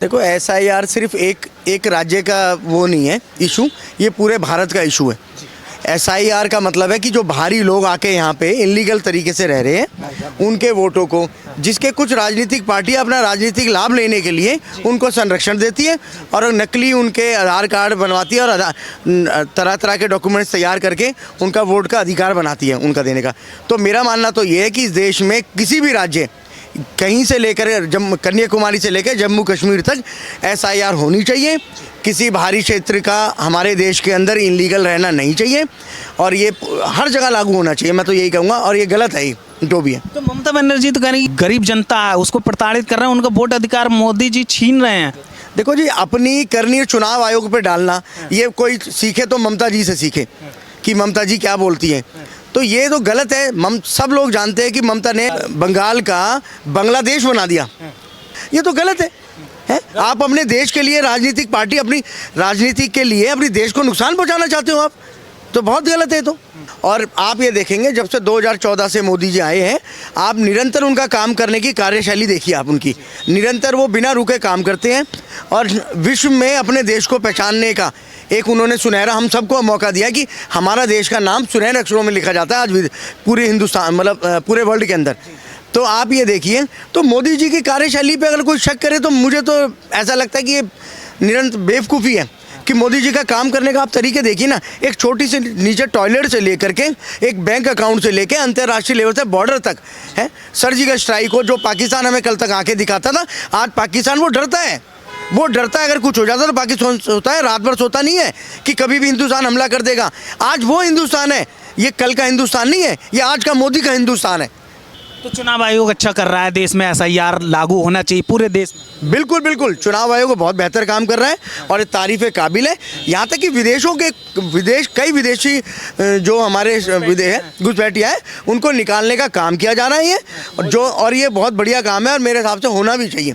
देखो एसआईआर सिर्फ एक राज्य का वो नहीं है इशू, ये पूरे भारत का इशू है। एसआईआर का मतलब है कि जो बाहरी लोग आके यहाँ पे इलीगल तरीके से रह रहे हैं उनके वोटों को, जिसके कुछ राजनीतिक पार्टियाँ अपना राजनीतिक लाभ लेने के लिए उनको संरक्षण देती है और नकली उनके आधार कार्ड बनवाती है और तरह तरह के डॉक्यूमेंट्स तैयार करके उनका वोट का अधिकार बनाती है उनका देने का। तो मेरा मानना तो ये है कि इस देश में किसी भी राज्य कहीं से लेकर कन्याकुमारी से लेकर जम्मू कश्मीर तक एसआईआर होनी चाहिए। किसी बाहरी क्षेत्र का हमारे देश के अंदर इलीगल रहना नहीं चाहिए और ये हर जगह लागू होना चाहिए, मैं तो यही कहूँगा। और ये गलत है जो भी है। तो ममता बनर्जी तो कह रही गरीब जनता है उसको प्रताड़ित कर रहे हैं, उनका वोट अधिकार मोदी जी छीन रहे हैं। देखो जी, अपनी करनी चुनाव आयोग पे डालना, ये कोई सीखे तो ममता जी से सीखे कि ममता जी क्या बोलती हैं। तो ये तो गलत है। सब लोग जानते हैं कि ममता ने बंगाल का बांग्लादेश बना दिया, ये तो गलत है। आप अपने देश के लिए राजनीतिक पार्टी अपनी राजनीति के लिए अपने देश को नुकसान पहुंचाना चाहते हो आप, तो बहुत गलत है। तो और आप ये देखेंगे जब से 2014 से मोदी जी आए हैं, आप निरंतर उनका काम करने की कार्यशैली देखिए। आप उनकी निरंतर वो बिना रुके काम करते हैं और विश्व में अपने देश को पहचानने का एक उन्होंने सुनहरा हम सबको मौका दिया कि हमारा देश का नाम सुनहरे अक्षरों में लिखा जाता है आज भी पूरे हिंदुस्तान, मतलब पूरे वर्ल्ड के अंदर। तो आप ये देखिए, तो मोदी जी की कार्यशैली पे अगर कोई शक करे तो मुझे तो ऐसा लगता है कि ये निरंतर बेवकूफ़ी है कि मोदी जी का काम करने का आप तरीके देखिए ना। एक छोटी सी नीचे टॉयलेट से लेकर के एक बैंक अकाउंट से लेकर अंतर्राष्ट्रीय लेवल से बॉर्डर तक है। सर्जिकल स्ट्राइक हो, जो पाकिस्तान हमें कल तक आके दिखाता था, आज पाकिस्तान वो डरता है। वो डरता है अगर कुछ हो जाता तो पाकिस्तान सोता है, रात भर सोता नहीं है कि कभी भी हिंदुस्तान हमला कर देगा। आज वो हिंदुस्तान है, ये कल का हिंदुस्तान नहीं है, ये आज का मोदी का हिंदुस्तान है। तो चुनाव आयोग अच्छा कर रहा है, देश में एसआईआर लागू होना चाहिए पूरे देश में। बिल्कुल बिल्कुल, चुनाव आयोग बहुत बेहतर काम कर रहा है और तारीफ़ काबिल है। यहाँ तक कि कई विदेशी जो हमारे घुसपैठिया है उनको निकालने का काम किया जा रहा है और ये बहुत बढ़िया काम है और मेरे हिसाब से होना भी चाहिए।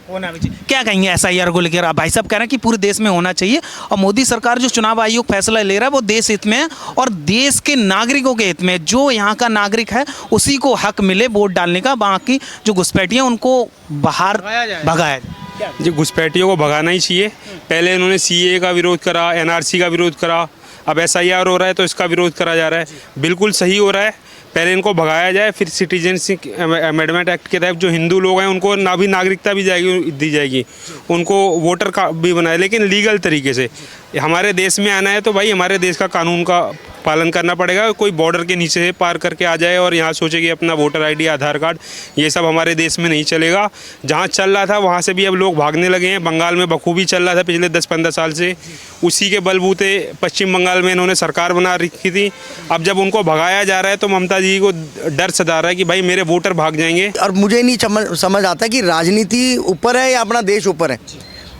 क्या कहेंगे एसआईआर को लेकर? आप भाई साहब कह रहे हैं कि पूरे देश में होना चाहिए और मोदी सरकार जो चुनाव आयोग फैसला ले रहा है वो देश हित में है और देश के नागरिकों के हित में। जो यहाँ का नागरिक है उसी को हक मिले वोट डालने का, बाकी जो घुसपैठियाँ उनको बाहर भगाया जाए। जी, घुसपैठियों को भगाना ही चाहिए। पहले इन्होंने सीए का विरोध करा, एनआरसी का विरोध करा, अब एसआईआर हो रहा है तो इसका विरोध करा जा रहा है। बिल्कुल सही हो रहा है, पहले इनको भगाया जाए, फिर सिटीजनशिप अमेंडमेंट एक्ट के तहत जो हिंदू लोग हैं उनको ना भी नागरिकता भी दी जाएगी, उनको वोटर का भी बनाए, लेकिन लीगल तरीके से। हमारे देश में आना है तो भाई हमारे देश का कानून का पालन करना पड़ेगा। कोई बॉर्डर के नीचे से पार करके आ जाए और यहाँ सोचे कि अपना वोटर आईडी, आधार कार्ड, ये सब हमारे देश में नहीं चलेगा। जहाँ चल रहा था वहाँ से भी अब लोग भागने लगे हैं। बंगाल में बखूबी चल रहा था पिछले 10-15 साल से, उसी के बलबूते पश्चिम बंगाल में इन्होंने सरकार बना रखी थी। अब जब उनको भगाया जा रहा है तो ममता जी को डर सता रहा है कि भाई मेरे वोटर भाग जाएंगे। और मुझे नहीं समझ आता कि राजनीति ऊपर है या अपना देश ऊपर है।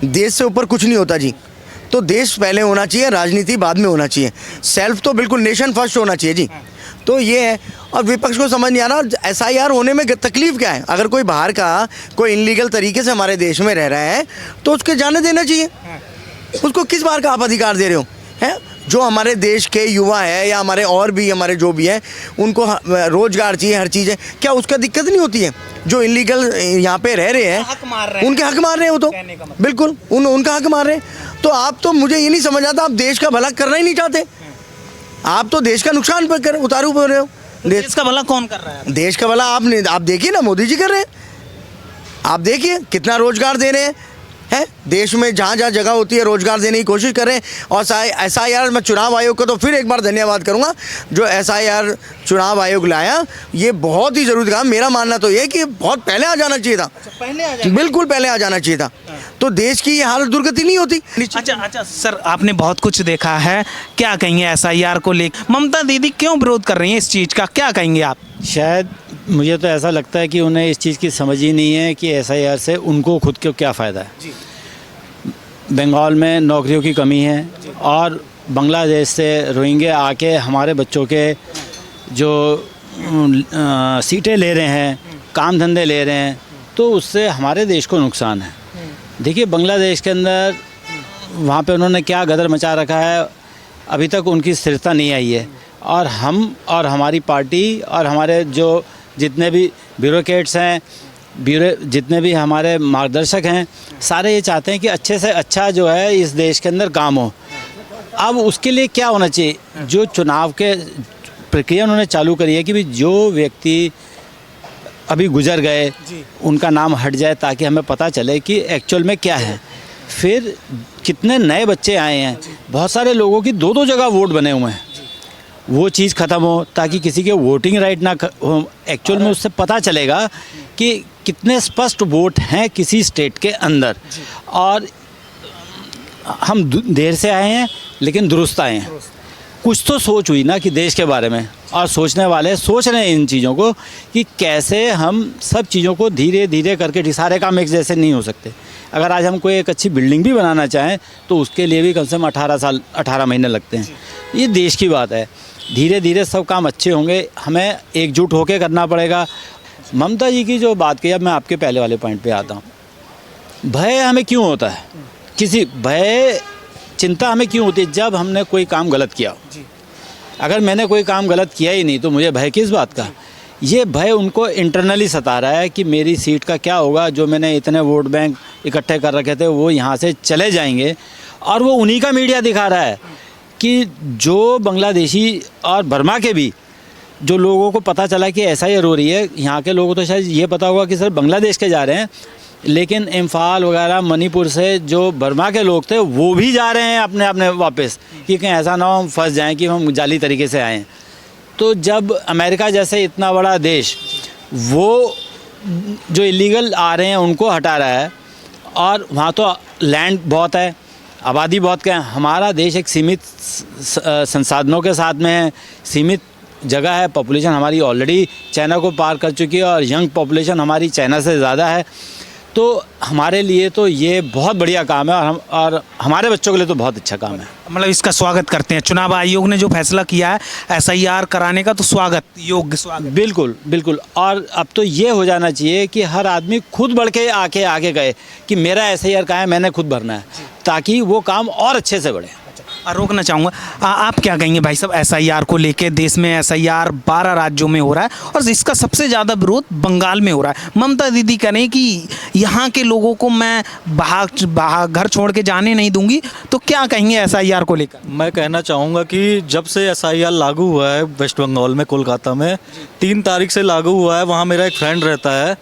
देश से ऊपर कुछ नहीं होता जी। तो देश पहले होना चाहिए, राजनीति बाद में होना चाहिए। सेल्फ तो बिल्कुल नेशन फर्स्ट होना चाहिए जी। तो ये है। और विपक्ष को समझ नहीं आ रहा एसआईआर होने में तकलीफ क्या है। अगर कोई बाहर का कोई इलीगल तरीके से हमारे देश में रह रहा है तो उसके जाने देना चाहिए। उसको किस बार का आप अधिकार दे रहे हो? हैं जो हमारे देश के युवा है या हमारे और भी हमारे जो भी हैं उनको रोजगार चाहिए, हर चीज़ है, क्या उसका दिक्कत नहीं होती है? जो इलीगल यहाँ पे रह रहे हैं उनके हक मार रहे हैं वो तो बिल्कुल उनका हक मार रहे हैं। तो आप तो मुझे ये नहीं समझ आता, आप देश का भला करना ही नहीं चाहते, आप तो देश का नुकसान पर कर उतारू पर रहे हो। देश का भला कौन कर रहा है? देश का भला आप देखिए ना, मोदी जी कर रहे हैं। आप देखिए कितना रोजगार दे रहे हैं देश में जहाँ जहाँ जगह होती है रोजगार देने की कोशिश करें। और एसआईआर मैं चुनाव आयोग का तो फिर एक बार धन्यवाद करूँगा जो एसआईआर चुनाव आयोग लाया, ये बहुत ही ज़रूरी काम। मेरा मानना तो ये कि बहुत पहले आ जाना चाहिए था। बिल्कुल पहले आ जाना चाहिए था, तो देश की ये हालत दुर्गति नहीं होती। अच्छा सर, आपने बहुत कुछ देखा है, क्या कहेंगे एसआईआर को लेकर? ममता दीदी क्यों विरोध कर रही हैं इस चीज़ का, क्या कहेंगे आप? शायद मुझे तो ऐसा लगता है कि उन्हें इस चीज़ की समझ ही नहीं है कि एसआईआर से उनको खुद को क्या फ़ायदा है। बंगाल में नौकरियों की कमी है और बांग्लादेश से रोहिंग्या आके हमारे बच्चों के जो सीटें ले रहे हैं, काम धंधे ले रहे हैं, तो उससे हमारे देश को नुकसान है। देखिए बांग्लादेश के अंदर वहाँ पे उन्होंने क्या गदर मचा रखा है, अभी तक उनकी स्थिरता नहीं आई है। और हम और हमारी पार्टी और हमारे जो जितने भी ब्यूरोक्रेट्स हैं ब्यूरो जितने भी हमारे मार्गदर्शक हैं सारे ये चाहते हैं कि अच्छे से अच्छा जो है इस देश के अंदर काम हो। अब उसके लिए क्या होना चाहिए, जो चुनाव के प्रक्रिया उन्होंने चालू करी है कि भाई जो व्यक्ति अभी गुजर गए उनका नाम हट जाए ताकि हमें पता चले कि एक्चुअल में क्या है। फिर कितने नए बच्चे आए हैं, बहुत सारे लोगों की दो दो जगह वोट बने हुए हैं, वो चीज़ ख़त्म हो ताकि किसी के वोटिंग राइट ना हो। एक्चुअल में उससे पता चलेगा कि कितने स्पष्ट वोट हैं किसी स्टेट के अंदर। और हम देर से आए हैं लेकिन दुरुस्त आए हैं। कुछ तो सोच हुई ना कि देश के बारे में, और सोचने वाले सोच रहे हैं इन चीज़ों को कि कैसे हम सब चीज़ों को धीरे धीरे करके, सारे काम एक जैसे नहीं हो सकते। अगर आज हम कोई एक अच्छी बिल्डिंग भी बनाना चाहें तो उसके लिए भी कम से कम 18 महीने लगते हैं। ये देश की बात है, धीरे धीरे सब काम अच्छे होंगे, हमें एकजुट होकर करना पड़ेगा। ममता जी की जो बात की, अब मैं आपके पहले वाले पॉइंट पे आता हूँ। भय हमें क्यों होता है, किसी भय चिंता हमें क्यों होती है जब हमने कोई काम गलत किया। अगर मैंने कोई काम गलत किया ही नहीं तो मुझे भय किस बात का। ये भय उनको इंटरनली सता रहा है कि मेरी सीट का क्या होगा, जो मैंने इतने वोट बैंक इकट्ठे कर रखे थे वो यहाँ से चले जाएंगे। और वो उन्हीं का मीडिया दिखा रहा है कि जो बांग्लादेशी और बर्मा के भी जो लोगों को पता चला कि SIR हो रही है, यहाँ के लोगों को तो शायद ये पता होगा कि सर बांग्लादेश के जा रहे हैं, लेकिन इम्फाल वगैरह मणिपुर से जो बर्मा के लोग थे वो भी जा रहे हैं अपने अपने वापस, कि कहीं ऐसा ना हो हम फंस जाएं कि हम जाली तरीके से आएँ। तो जब अमेरिका जैसे इतना बड़ा देश वो जो इलीगल आ रहे हैं उनको हटा रहा है, और वहाँ तो लैंड बहुत है, आबादी बहुत का है। हमारा देश एक सीमित संसाधनों के साथ में है, सीमित जगह है, पॉपुलेशन हमारी ऑलरेडी चाइना को पार कर चुकी है और यंग पॉपुलेशन हमारी चाइना से ज़्यादा है। तो हमारे लिए तो ये बहुत बढ़िया काम है, और हमारे बच्चों के लिए तो बहुत अच्छा काम है। मतलब इसका स्वागत करते हैं, चुनाव आयोग ने जो फैसला किया है SIR कराने का, तो स्वागत, योग्य स्वागत। बिल्कुल बिल्कुल। और अब तो ये हो जाना चाहिए कि हर आदमी खुद बढ़ के आगे गए कि मेरा SIR कहाँ है, मैंने खुद भरना है, ताकि वो काम और अच्छे से बढ़े। रोकना चाहूँगा, आप क्या कहेंगे भाई साहब SIR को लेके? देश में SIR 12 राज्यों में हो रहा है और इसका सबसे ज़्यादा विरोध बंगाल में हो रहा है। ममता दीदी कह रही हैं कि यहाँ के लोगों को मैं बाहर घर छोड़ के जाने नहीं दूंगी, तो क्या कहेंगे SIR को लेकर? मैं कहना चाहूँगा कि जब से SIR लागू हुआ है वेस्ट बंगाल में, कोलकाता में 3 तारीख से लागू हुआ है। वहाँ मेरा एक फ्रेंड रहता है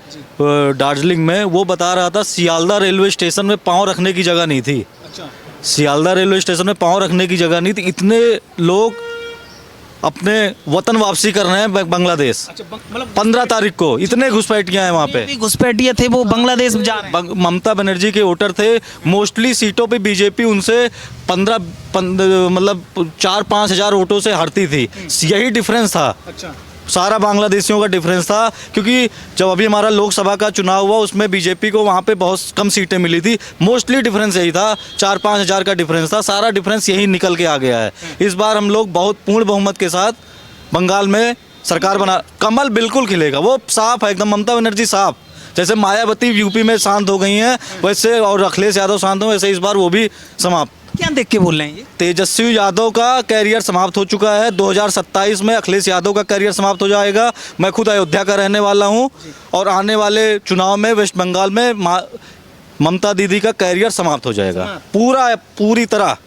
दार्जिलिंग में, वो बता रहा था सियालदा रेलवे स्टेशन में पाँव रखने की जगह नहीं थी। सियालदा रेलवे स्टेशन में पाँव रखने की जगह नहीं थी। इतने लोग अपने वतन वापसी कर रहे हैं बांग्लादेश। 15 तारीख को इतने घुसपैठियाँ हैं वहाँ पे, घुसपैठिए थे वो बांग्लादेश जा रहे हैं। ममता बनर्जी के वोटर थे, मोस्टली सीटों पे बीजेपी उनसे 15 मतलब 4-5 हज़ार वोटों से हारती थी। यही डिफरेंस था, सारा बांग्लादेशियों का डिफरेंस था। क्योंकि जब अभी हमारा लोकसभा का चुनाव हुआ उसमें बीजेपी को वहाँ पे बहुत कम सीटें मिली थी, मोस्टली डिफरेंस यही था, 4-5 हज़ार का डिफरेंस था। सारा डिफरेंस यही निकल के आ गया है। इस बार हम लोग बहुत पूर्ण बहुमत के साथ बंगाल में सरकार बना, कमल बिल्कुल खिलेगा, वो साफ है एकदम। ममता बनर्जी साफ, जैसे मायावती यूपी में शांत हो गई हैं वैसे, और अखिलेश यादव शांत हो वैसे इस बार वो भी समाप्त। क्या देख के बोल रहे हैं ये? तेजस्वी यादव का कैरियर समाप्त हो चुका है। 2027 में अखिलेश यादव का कैरियर समाप्त हो जाएगा। मैं खुद अयोध्या का रहने वाला हूं, और आने वाले चुनाव में वेस्ट बंगाल में ममता दीदी का कैरियर समाप्त हो जाएगा। पूरी तरह।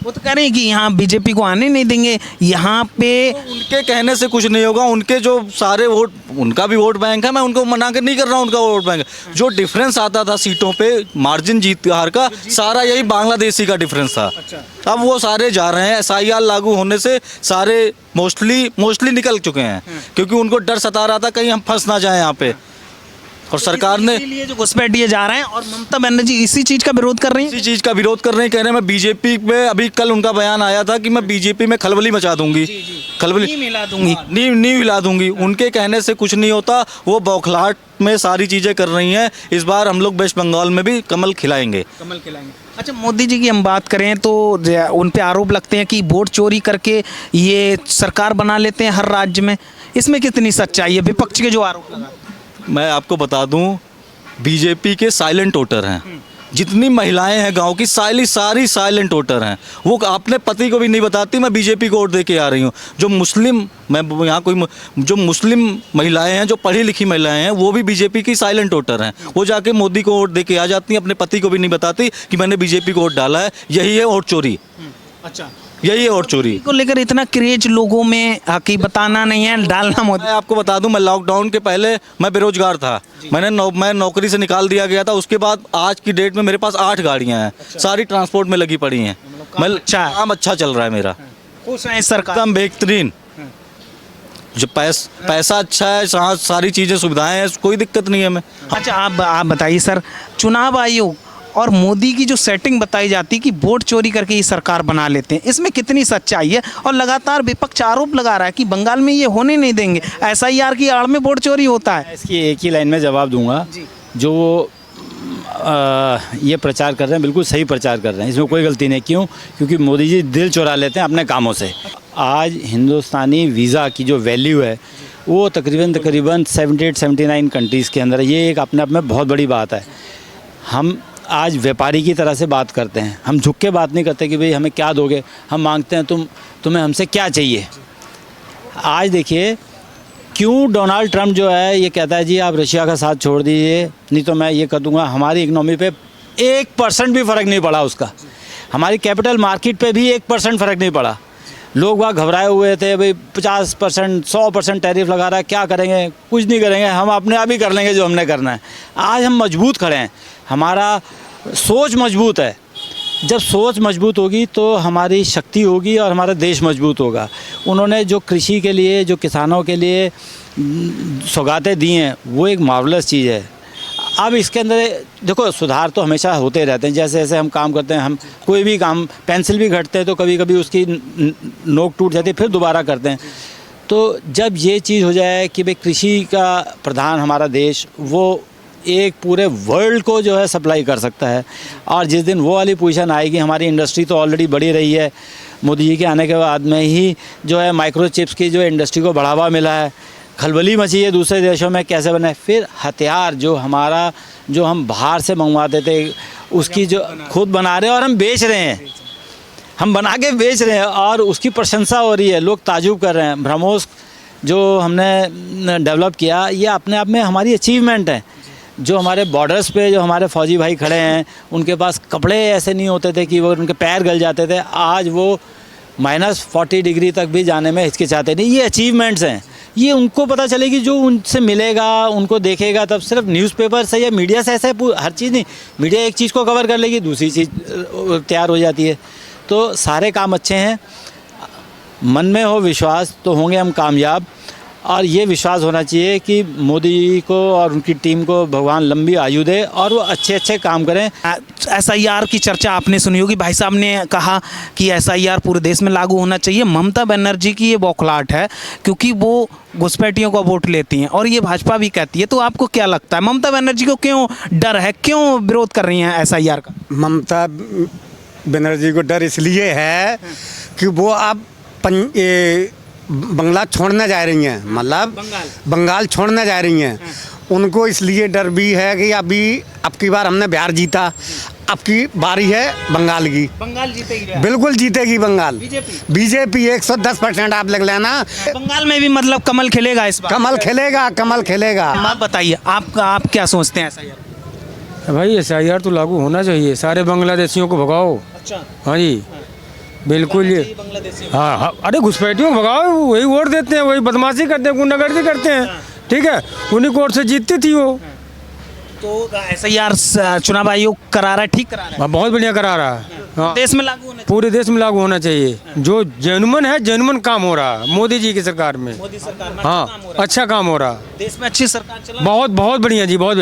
वो तो कह रहे हैं कि यहाँ बीजेपी को आने नहीं देंगे, यहाँ पे उनके कहने से कुछ नहीं होगा। उनके जो सारे वोट, उनका भी वोट बैंक है, मैं उनको मना कर नहीं कर रहा हूँ, उनका वोट बैंक है। जो डिफरेंस आता था सीटों पे, मार्जिन जीत हार का, सारा यही बांग्लादेशी का डिफरेंस था। अब वो सारे जा रहे हैं, SIR लागू होने से सारे मोस्टली निकल चुके हैं, क्योंकि उनको डर सता रहा था कहीं हम फंस ना जाएं यहाँ पे। और सरकार ने इसीलिए जो घुसपैठिए जा रहे हैं, और ममता बनर्जी इसी चीज़ का विरोध कर रही हैं। इसी चीज़ का विरोध कर रहे हैं, कह रहे हैं मैं बीजेपी में, अभी कल उनका बयान आया था कि मैं बीजेपी में खलबली मचा दूंगी, खलबली नहीं मिला दूंगी, नहीं हिला दूंगी। उनके कहने से कुछ नहीं होता, वो बौखलाहट में सारी चीज़ें कर रही हैं। इस बार हम लोग वेस्ट बंगाल में भी कमल खिलाएंगे। अच्छा, मोदी जी की हम बात करें तो उन पे आरोप लगते हैं कि वोट चोरी करके ये सरकार बना लेते हैं हर राज्य में। इसमें कितनी सच्चाई है, विपक्ष के जो आरोप लगा? मैं आपको बता दूं, बीजेपी के साइलेंट वोटर हैं, जितनी महिलाएं हैं गांव की सारी साइलेंट वोटर हैं। वो अपने पति को भी नहीं बताती मैं बीजेपी को वोट दे के आ रही हूँ। जो मुस्लिम, मैं यहाँ कोई जो मुस्लिम महिलाएं हैं, जो पढ़ी लिखी महिलाएं हैं, वो भी बीजेपी की साइलेंट वोटर हैं। वो जाके मोदी को वोट दे के आ जाती हैं, अपने पति को भी नहीं बताती कि मैंने बीजेपी को वोट डाला है। यही है वोट चोरी। अच्छा, यही है वोट चोरी। को लेकर इतना क्रेज लोगों में कि बताना नहीं है, डालना मोदी। मैं आपको बता दूं, मैं लॉकडाउन के पहले मैं बेरोजगार था। मैं नौकरी से निकाल दिया गया था। उसके बाद आज की डेट में मेरे पास 8 गाड़ियां हैं। सारी ट्रांसपोर्ट में लगी पड़ी हैं। मैं काम अच्छा चल रहा है मेरा, खुश हैं इस सरकार। एकदम बेहतरीन। जो पैसा अच्छा है, सारी चीज़ें सुविधाएं हैं, कोई दिक्कत नहीं है हमें। अच्छा, आप बताइए सर, चुनाव आयोग और मोदी की जो सेटिंग बताई जाती है कि वोट चोरी करके ये सरकार बना लेते हैं, इसमें कितनी सच्चाई है? और लगातार विपक्ष आरोप लगा रहा है कि बंगाल में ये होने नहीं देंगे, एसआईआर की आड़ में वोट चोरी होता है। इसकी एक ही लाइन में जवाब दूंगा। जो ये प्रचार कर रहे हैं बिल्कुल सही प्रचार कर रहे हैं, इसमें कोई गलती नहीं। क्यों? क्योंकि मोदी जी दिल चुरा लेते हैं अपने कामों से। आज हिंदुस्तानी वीज़ा की जो वैल्यू है वो तकरीबन 78-79 कंट्रीज़ के अंदर है। ये एक अपने आप में बहुत बड़ी बात है। हम आज व्यापारी की तरह से बात करते हैं, हम झुक के बात नहीं करते कि भाई हमें क्या दोगे। हम मांगते हैं तुम्हें हमसे क्या चाहिए। आज देखिए क्यों डोनाल्ड ट्रंप जो है ये कहता है जी आप रशिया का साथ छोड़ दीजिए, नहीं तो मैं ये कर दूंगा। हमारी इकनॉमी पे 1% भी फ़र्क नहीं पड़ा उसका। हमारी कैपिटल मार्केट पे भी 1% फ़र्क नहीं पड़ा। लोग वहाँ घबराए हुए थे, भाई 50% 100% टैरिफ लगा रहा है, क्या करेंगे? कुछ नहीं करेंगे, हम अपने आप ही कर लेंगे जो हमने करना है। आज हम मजबूत खड़े हैं, हमारा सोच मजबूत है। जब सोच मजबूत होगी तो हमारी शक्ति होगी और हमारा देश मजबूत होगा। उन्होंने जो कृषि के लिए, जो किसानों के लिए सौगातें दी हैं वो एक मार्वलस चीज़ है। अब इसके अंदर देखो सुधार तो हमेशा होते रहते हैं। जैसे जैसे हम काम करते हैं, हम कोई भी काम, पेंसिल भी घटते हैं तो कभी कभी उसकी नोक टूट जाती है, फिर दोबारा करते हैं। तो जब ये चीज़ हो जाए कि भाई कृषि का प्रधान हमारा देश, वो एक पूरे वर्ल्ड को जो है सप्लाई कर सकता है, और जिस दिन वो वाली पोजीशन आएगी, हमारी इंडस्ट्री तो ऑलरेडी बढ़ी रही है। मोदी जी के आने के बाद में ही जो है माइक्रोचिप्स की जो इंडस्ट्री को बढ़ावा मिला है, खलबली मची है दूसरे देशों में कैसे बने। फिर हथियार जो हमारा, जो हम बाहर से मंगवाते थे, उसकी जो खुद बना रहे हैं और हम बेच रहे हैं, हम बना के बेच रहे हैं और उसकी प्रशंसा हो रही है, लोग ताजुब कर रहे हैं। ब्रह्मोस जो हमने डेवलप किया, ये अपने आप में हमारी अचीवमेंट है। जो हमारे बॉर्डर्स पे जो हमारे फौजी भाई खड़े हैं, उनके पास कपड़े ऐसे नहीं होते थे कि वो उनके पैर गल जाते थे, आज वो -40 डिग्री तक भी जाने में हिचकिचाते नहीं। ये अचीवमेंट्स हैं, ये उनको पता चलेगी जो उनसे मिलेगा, उनको देखेगा। तब सिर्फ न्यूज़पेपर से या मीडिया से ऐसे हर चीज़ नहीं, मीडिया एक चीज़ को कवर कर लेगी, दूसरी चीज़ तैयार हो जाती है। तो सारे काम अच्छे हैं, मन में हो विश्वास तो होंगे हम कामयाब। और ये विश्वास होना चाहिए कि मोदी को और उनकी टीम को भगवान लंबी आयु दे और वो अच्छे अच्छे काम करें। एसआईआर की चर्चा आपने सुनी होगी, भाई साहब ने कहा कि एसआईआर पूरे देश में लागू होना चाहिए। ममता बनर्जी की ये बौखलाहट है क्योंकि वो घुसपैठियों का वोट लेती हैं और ये भाजपा भी कहती है। तो आपको क्या लगता है, ममता बनर्जी को क्यों डर है, क्यों विरोध कर रही हैं एसआईआर का? ममता बनर्जी को डर इसलिए है कि वो अब बंगला छोड़ने जा रही हैं, मतलब बंगाल छोड़ने जा रही हैं। उनको इसलिए डर भी है कि अब की बार हमने बिहार जीता, अब की बारी है बंगाल की। बंगाल जीतेगी, बिल्कुल जीतेगी बंगाल। बीजेपी 110% आप लिख लेना। बंगाल में भी मतलब कमल खिलेगा इस बार? कमल खिलेगा, कमल खिलेगा। आप बताइए, आप क्या सोचते हैं एसआईआर? भाई एसआईआर तो लागू होना चाहिए, सारे बांग्लादेशियों को भगाओ। अच्छा, हाँ जी बिल्कुल ये, हाँ अरे घुसपैठियों को भगाओ, वही वोट देते हैं, वही बदमाशी करते हैं, गुंडागर्दी करते हैं, ठीक है, उन्हीं को वोट से जीतती थी वो। तो एसआईआर चुनाव आयोग करा रहा है, ठीक करा रहा है, बहुत बढ़िया करा रहा है। हाँ, देश में लागू होना चाहिए, पूरे देश में लागू होना चाहिए। जो जेन्युइन है, जेन्युइन काम हो रहा है मोदी जी की सरकार में। मोदी सरकार में हाँ अच्छा काम हो रहा है, देश में अच्छी सरकार चला। बहुत बहुत बढ़िया जी, बहुत